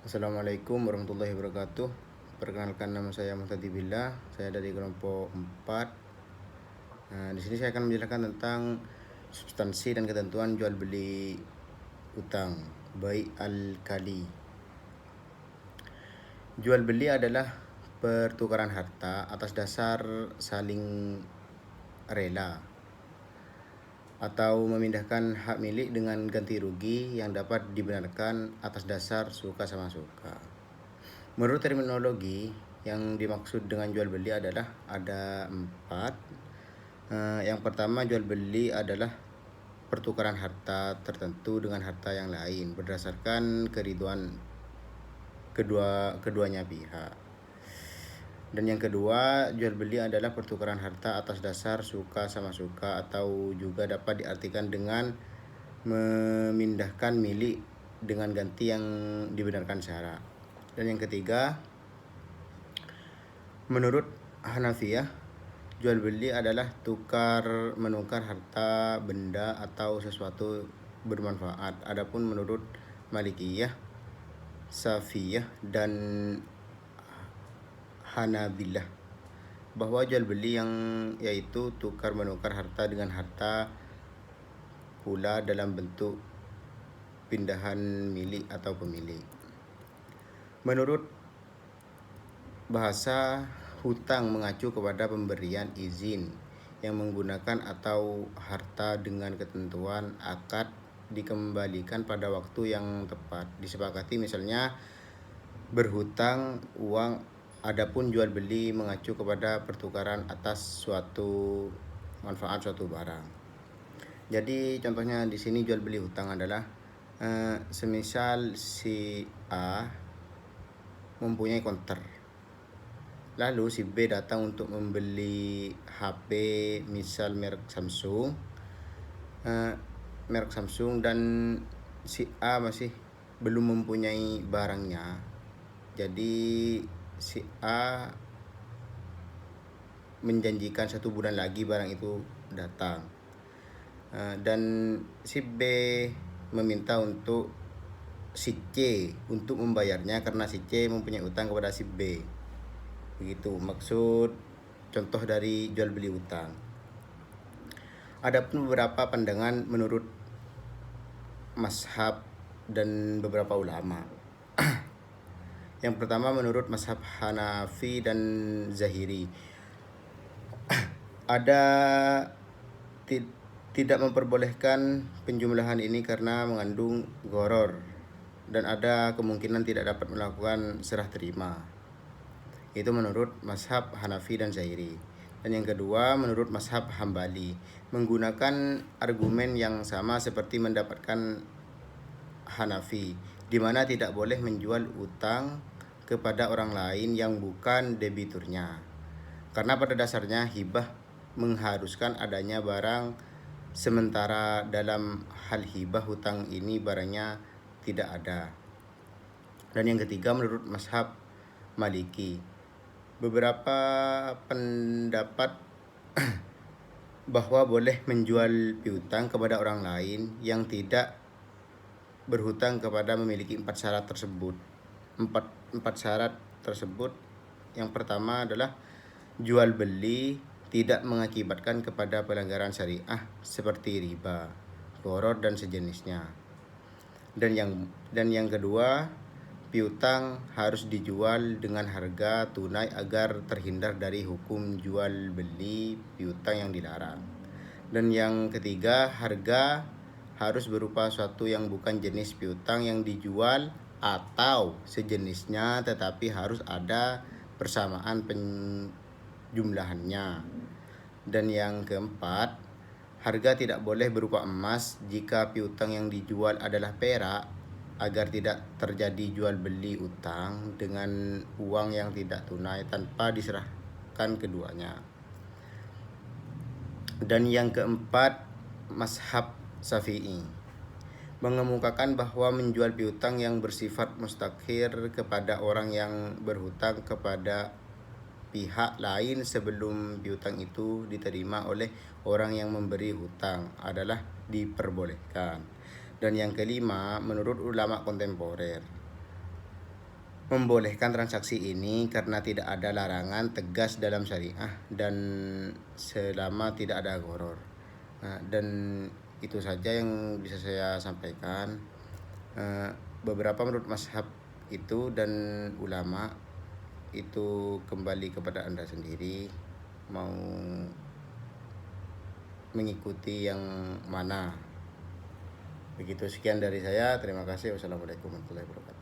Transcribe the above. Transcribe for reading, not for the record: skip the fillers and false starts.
Assalamualaikum warahmatullahi wabarakatuh. Perkenalkan, nama saya Muhtadi Billah. Saya dari kelompok 4. Di sini saya akan menjelaskan tentang substansi dan ketentuan jual beli utang, bai al-kali. Jual beli adalah pertukaran harta atas dasar saling rela atau memindahkan hak milik dengan ganti rugi yang dapat dibenarkan atas dasar suka sama suka. Menurut terminologi, yang dimaksud dengan jual beli adalah ada 4. Yang pertama, jual beli adalah pertukaran harta tertentu dengan harta yang lain berdasarkan keriduan keduanya pihak. Dan yang kedua, jual beli adalah pertukaran harta atas dasar suka sama suka atau juga dapat diartikan dengan memindahkan milik dengan ganti yang dibenarkan syarak. Dan yang ketiga, menurut Hanafiyah, jual beli adalah tukar menukar harta, benda atau sesuatu bermanfaat. Adapun menurut Malikiyah, Safiyah dan Hanabilah, bahwa jual beli yang yaitu tukar menukar harta dengan harta pula dalam bentuk pindahan milik atau pemilik. Menurut bahasa, hutang mengacu kepada pemberian izin yang menggunakan atau harta dengan ketentuan akad dikembalikan pada waktu yang tepat disepakati, misalnya berhutang uang. Adapun jual beli mengacu kepada pertukaran atas suatu manfaat suatu barang. Jadi contohnya di sini jual beli hutang adalah semisal si A mempunyai konter, lalu si B datang untuk membeli HP misal merek Samsung, dan si A masih belum mempunyai barangnya. Jadi si A menjanjikan 1 bulan lagi barang itu datang, dan si B meminta untuk si C untuk membayarnya karena si C mempunyai utang kepada si B. Begitu maksud contoh dari jual beli utang. Adapun beberapa pandangan menurut mazhab dan beberapa ulama. Yang pertama, menurut mazhab Hanafi dan Zahiri, ada tidak memperbolehkan penjumlahan ini karena mengandung gharar dan ada kemungkinan tidak dapat melakukan serah terima. Itu menurut mazhab Hanafi dan Zahiri. Dan yang kedua, menurut mazhab Hambali, menggunakan argumen yang sama seperti mendapatkan Hanafi, di mana tidak boleh menjual utang kepada orang lain yang bukan debiturnya, karena pada dasarnya hibah mengharuskan adanya barang, sementara dalam hal hibah hutang ini barangnya tidak ada. Dan yang ketiga, menurut mazhab Maliki, beberapa pendapat bahwa boleh menjual piutang kepada orang lain yang tidak berhutang kepada memiliki 4 syarat tersebut. Empat syarat tersebut, yang pertama adalah jual beli tidak mengakibatkan kepada pelanggaran syariah seperti riba, gharar dan sejenisnya. Dan yang kedua, piutang harus dijual dengan harga tunai agar terhindar dari hukum jual beli piutang yang dilarang. Dan yang ketiga, harga harus berupa suatu yang bukan jenis piutang yang dijual atau sejenisnya, tetapi harus ada persamaan penjumlahannya. Dan yang keempat, harga tidak boleh berupa emas jika piutang yang dijual adalah perak, agar tidak terjadi jual beli utang dengan uang yang tidak tunai tanpa diserahkan keduanya. Dan yang keempat, mazhab Syafi'i mengemukakan bahwa menjual piutang yang bersifat mustakhir kepada orang yang berhutang kepada pihak lain sebelum piutang itu diterima oleh orang yang memberi hutang adalah diperbolehkan. Dan yang kelima, menurut ulama kontemporer, membolehkan transaksi ini karena tidak ada larangan tegas dalam syariah dan selama tidak ada gharar. Nah, dan itu saja yang bisa saya sampaikan. Beberapa menurut mazhab itu dan ulama itu kembali kepada Anda sendiri mau mengikuti yang mana. Begitu, sekian dari saya. Terima kasih. Wassalamualaikum warahmatullahi wabarakatuh.